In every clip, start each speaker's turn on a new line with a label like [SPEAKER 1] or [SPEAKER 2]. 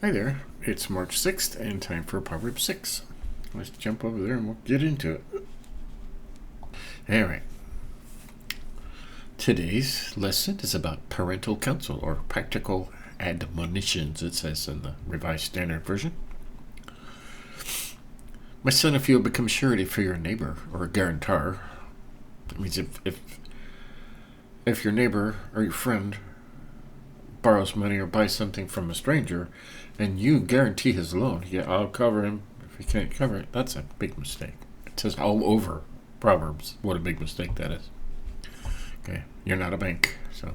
[SPEAKER 1] Hi there, it's March 6th and time for Proverbs 6. Let's jump over there and we'll get into it. Alright. Today's lesson is about parental counsel or practical admonitions, it says in the Revised Standard Version. My son, if you will become surety for your neighbor or a guarantor, that means if your neighbor or your friend borrows money or buys something from a stranger and you guarantee his loan, yeah, I'll cover him. If he can't cover it, that's a big mistake. It says all over Proverbs what a big mistake that is. Okay, you're not a bank. So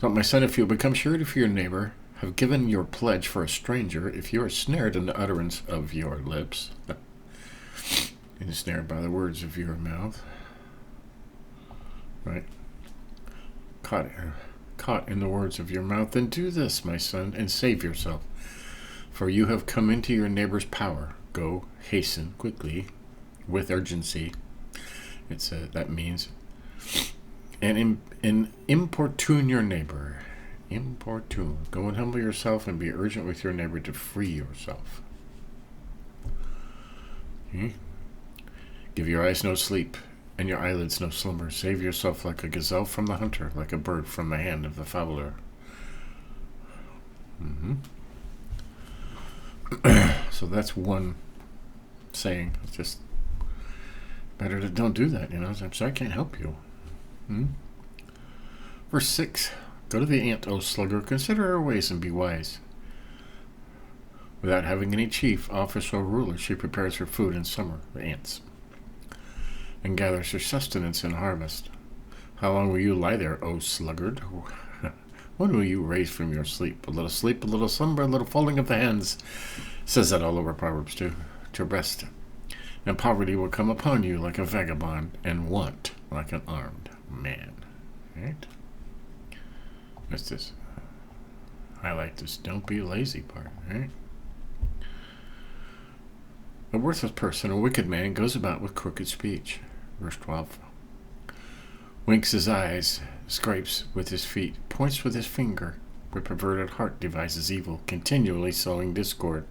[SPEAKER 1] my son, if you become surety for your neighbor, have given your pledge for a stranger, if you are snared in the utterance of your lips, ensnared by the words of your mouth, right? Caught in the words of your mouth, then do this, my son, and save yourself. For you have come into your neighbor's power. Go, hasten quickly, with urgency. That means, and importune your neighbor. Importune. Go and humble yourself and be urgent with your neighbor to free yourself. Okay. Give your eyes no sleep, and your eyelids no slumber. Save yourself like a gazelle from the hunter, like a bird from the hand of the fowler. So that's one saying. It's just better to don't do that, I'm sorry, I can't help you. Verse 6. Go to the ant, O sluggard, consider her ways and be wise. Without having any chief, officer, or ruler, she prepares her food in summer, the ants, and gathers her sustenance in harvest. How long will you lie there, O sluggard? When will you raise from your sleep? A little sleep, a little slumber, a little folding of the hands. It says that all over Proverbs too. To rest. And poverty will come upon you like a vagabond, and want like an armed man. Right? What's this? I like this don't be lazy part, right? A worthless person, a wicked man, goes about with crooked speech. Verse 12. Winks his eyes, scrapes with his feet, points with his finger. With perverted heart devises evil, continually sowing discord.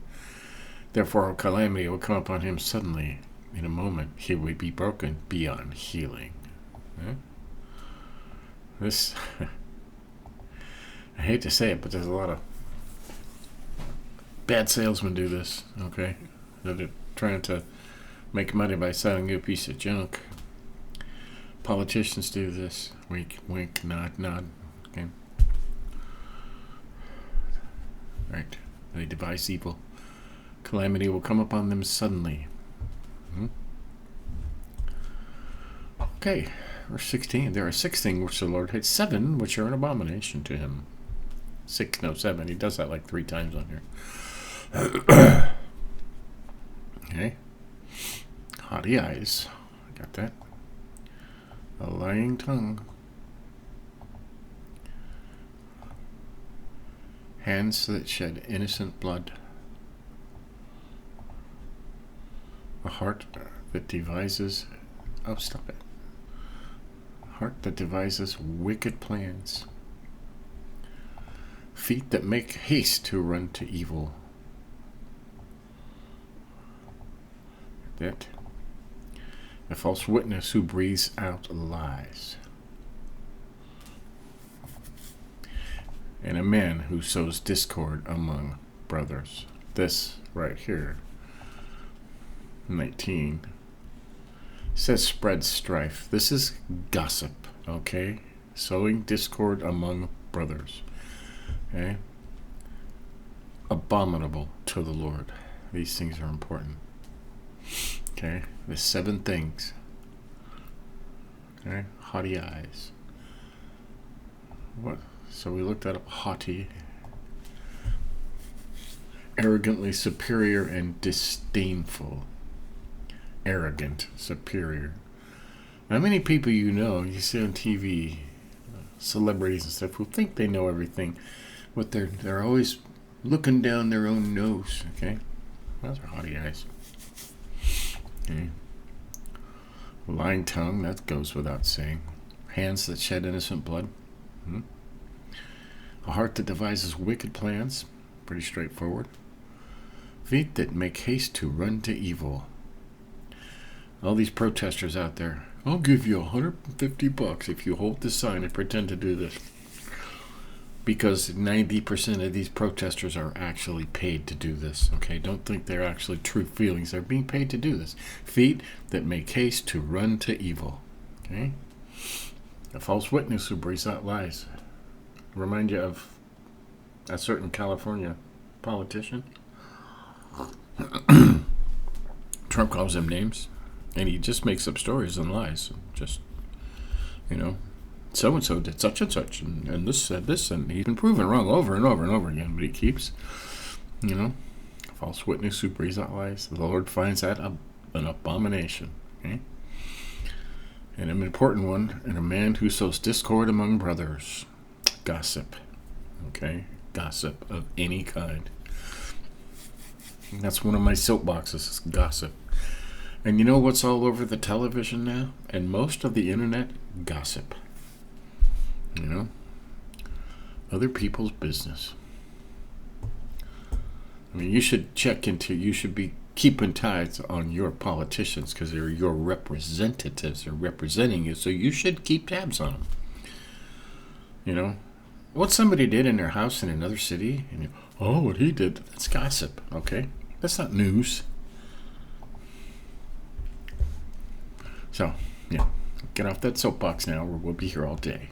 [SPEAKER 1] Therefore calamity will come upon him suddenly. In a moment he will be broken beyond healing. This, I hate to say it, but there's a lot of bad salesmen do this, okay? They're trying to make money by selling you a piece of junk. Politicians do this. Wink, wink, nod, nod. Okay. Right. They devise evil. Calamity will come upon them suddenly. Okay. Verse 16. There are 6 things which the Lord hates, 7 which are an abomination to him. 7. He does that like 3 times on here. Okay. Haughty eyes. Got that. A lying tongue. Hands that shed innocent blood. A heart that devises... Oh, stop it. A heart that devises wicked plans. Feet that make haste to run to evil. That. A false witness who breathes out lies. And a man who sows discord among brothers. This right here, 19, says spread strife. This is gossip, okay? Sowing discord among brothers. Okay? Abominable to the Lord. These things are important. Okay? The 7 things. Okay? Haughty eyes. What? So we looked that up. Haughty. Arrogantly superior and disdainful. Arrogant, superior. How many people you see on TV, celebrities and stuff, who think they know everything, but they're always looking down their own nose, okay? Those are haughty eyes. Okay. Lying tongue, that goes without saying. Hands that shed innocent blood. A heart that devises wicked plans. Pretty straightforward. Feet that make haste to run to evil. All these protesters out there. I'll give you $150 if you hold this sign and pretend to do this. Because 90% of these protesters are actually paid to do this. Okay, don't think they're actually true feelings. They're being paid to do this. Feet that make haste to run to evil. Okay, a false witness who breathes out lies. Remind you of a certain California politician. Trump calls him names, and he just makes up stories and lies. Just, so-and-so did such and such, and this said this, and he's been proven wrong over and over and over again, but he keeps, false witness who breathes out lies. The Lord finds that an abomination. Okay? And an important one, and a man who sows discord among brothers. Gossip. Okay? Gossip of any kind. And that's one of my soapboxes, is gossip. And you know what's all over the television now? And most of the internet? Gossip. Other people's business. I mean, you should be keeping tabs on your politicians because they're your representatives. They're representing you, so you should keep tabs on them. What somebody did in their house in another city, and what he did, that's gossip, okay? That's not news. So, get off that soapbox now, or we'll be here all day.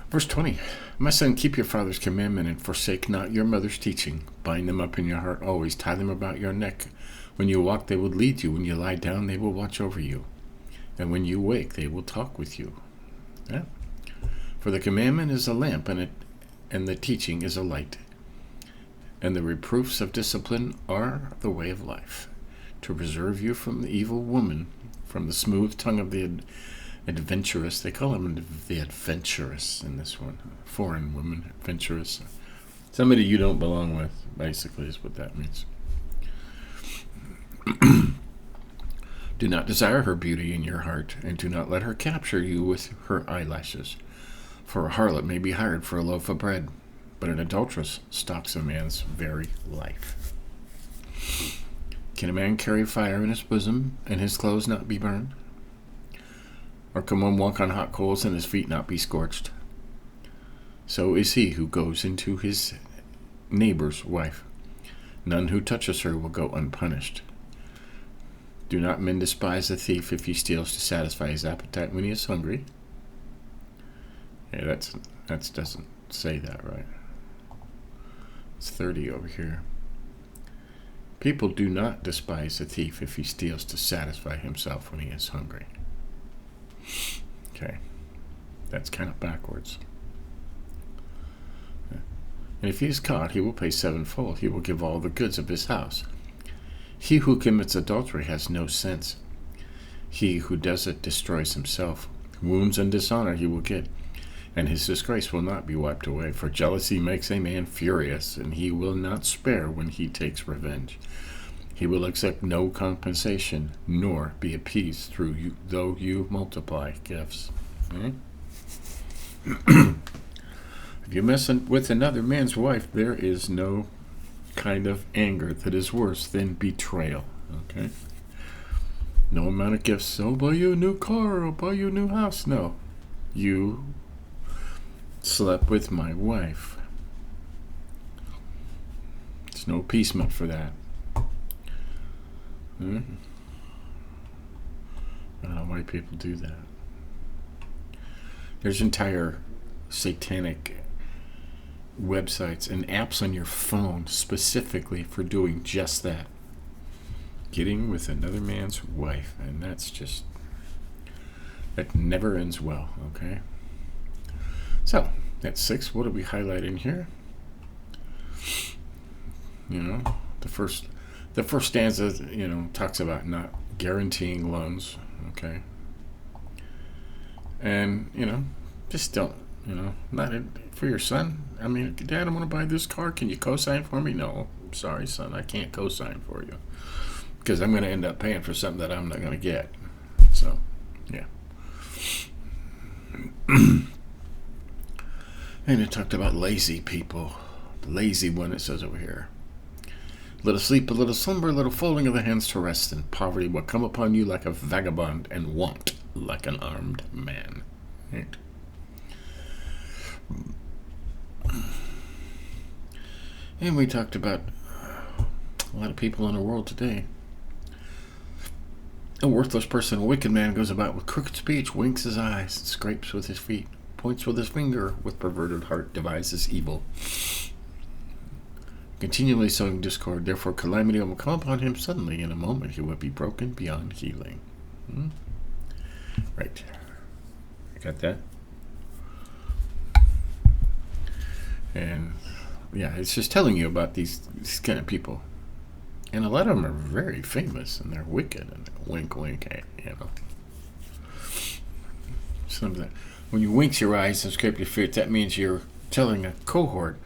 [SPEAKER 1] Verse 20, my son, keep your father's commandment and forsake not your mother's teaching. Bind them up in your heart always. Tie them about your neck. When you walk, they will lead you. When you lie down, they will watch over you. And when you wake, they will talk with you. Yeah? For the commandment is a lamp, and the teaching is a light. And the reproofs of discipline are the way of life, to preserve you from the evil woman, from the smooth tongue of the adventurous. They call them the adventurous in this one. Foreign woman, adventurous. Somebody you don't belong with, basically, is what that means. Do not desire her beauty in your heart, and do not let her capture you with her eyelashes. For a harlot may be hired for a loaf of bread, but an adulteress stalks a man's very life. Can a man carry fire in his bosom, and his clothes not be burned? Or can one walk on hot coals, and his feet not be scorched? So is he who goes into his neighbor's wife. None who touches her will go unpunished. Do not men despise a thief if he steals to satisfy his appetite when he is hungry? Yeah, that doesn't say that right. It's 30 over here. People do not despise a thief if he steals to satisfy himself when he is hungry. Okay, that's kind of backwards. And if he is caught, he will pay sevenfold. He will give all the goods of his house. He who commits adultery has no sense. He who does it destroys himself. Wounds and dishonor he will get, and his disgrace will not be wiped away. For jealousy makes a man furious, and he will not spare when he takes revenge. He will accept no compensation, nor be appeased through you, though you multiply gifts. Okay? If you mess with another man's wife, there is no kind of anger that is worse than betrayal. Okay? No amount of gifts. I'll buy you a new car. I'll buy you a new house. No. You slept with my wife. There's no appeasement for that. I don't know why people do that. There's entire satanic websites and apps on your phone specifically for doing just that. Getting with another man's wife. And that never ends well, okay? So, that's 6. What do we highlight in here? The first stanza, talks about not guaranteeing loans, okay? And, just don't, not for your son. I mean, Dad, I want to buy this car. Can you co-sign for me? No, I'm sorry, son, I can't co-sign for you. Because I'm going to end up paying for something that I'm not going to get. So, yeah. And it talked about lazy people. lazy one, it says over here. A little sleep, a little slumber, a little folding of the hands to rest, and poverty will come upon you like a vagabond, and want like an armed man. Right? And we talked about a lot of people in the world today. A worthless person, a wicked man, goes about with crooked speech, winks his eyes, scrapes with his feet, points with his finger, with perverted heart devises evil. Continually sowing discord, therefore calamity will come upon him suddenly. In a moment he will be broken beyond healing. Right. You got that? And yeah, it's just telling you about these kind of people. And a lot of them are very famous, and they're wicked, and wink, wink, you know. Some of that. When you wink your eyes and scrape your feet, that means you're telling a cohort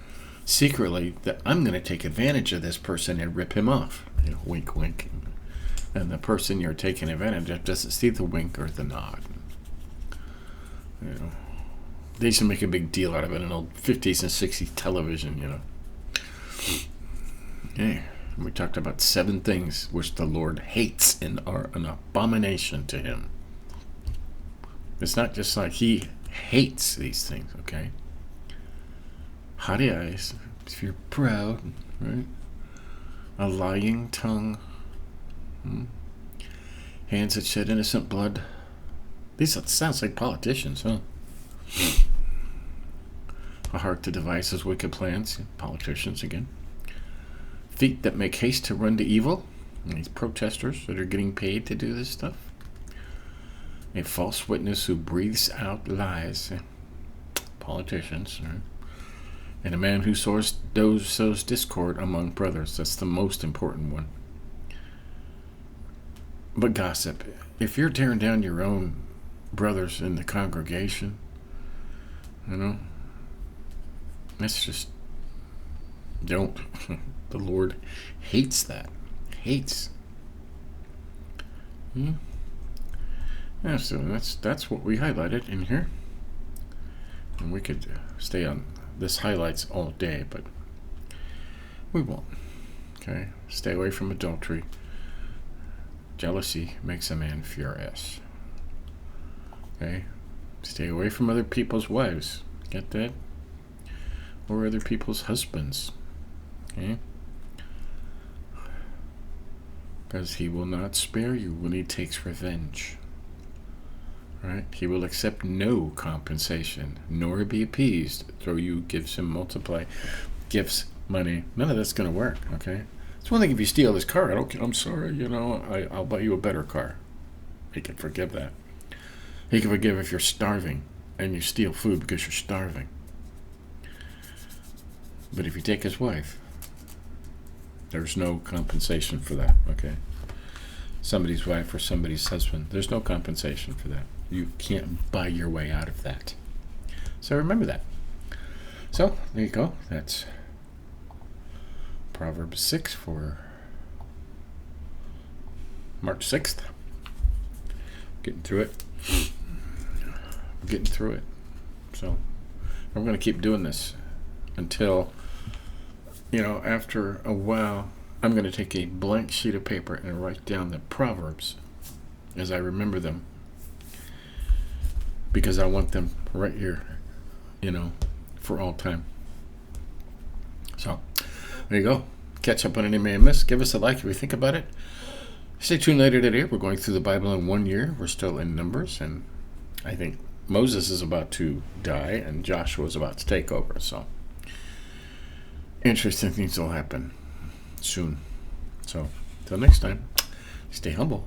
[SPEAKER 1] secretly that I'm going to take advantage of this person and rip him off. You know, wink, wink. And the person you're taking advantage of doesn't see the wink or the nod. You know, they used to make a big deal out of it in old 50s and 60s television, you know. Yeah. We talked about 7 things which the Lord hates and are an abomination to him. It's not just like he hates these things, okay? Haughty eyes, if you're proud, right? A lying tongue, hands that shed innocent blood. These sounds like politicians, huh? A heart that devises wicked plans, politicians again. Feet that make haste to run to evil, and these protesters that are getting paid to do this stuff. A false witness who breathes out lies, politicians, right? And a man who sows discord among brothers. That's the most important one. But gossip, if you're tearing down your own brothers in the congregation, you know, that's just, don't. The Lord hates that. Hates. Yeah, so that's what we highlighted in here. And we could stay on this highlights all day, but we won't. Okay? Stay away from adultery. Jealousy makes a man furious. Okay? Stay away from other people's wives. Get that? Or other people's husbands. Okay? Because he will not spare you when he takes revenge. Right? He will accept no compensation, nor be appeased, though you gives him multiply gifts, money. None of that's going to work, okay? It's one thing if you steal his car. I'm sorry, you know, I'll buy you a better car. He can forgive that. He can forgive if you're starving and you steal food because you're starving. But if you take his wife, there's no compensation for that, okay? Somebody's wife or somebody's husband, there's no compensation for that. You can't buy your way out of that. So remember that. So, there you go. That's Proverbs 6 for March 6th. Getting through it. So, I'm going to keep doing this until, you know, after a while, I'm going to take a blank sheet of paper and write down the Proverbs as I remember them. Because I want them right here, you know, for all time. So, there you go. Catch up on any may have missed. Give us a like if you think about it. Stay tuned later today. We're going through the Bible in 1 year. We're still in Numbers, and I think Moses is about to die, and Joshua is about to take over. So, interesting things will happen soon. So, till next time, stay humble.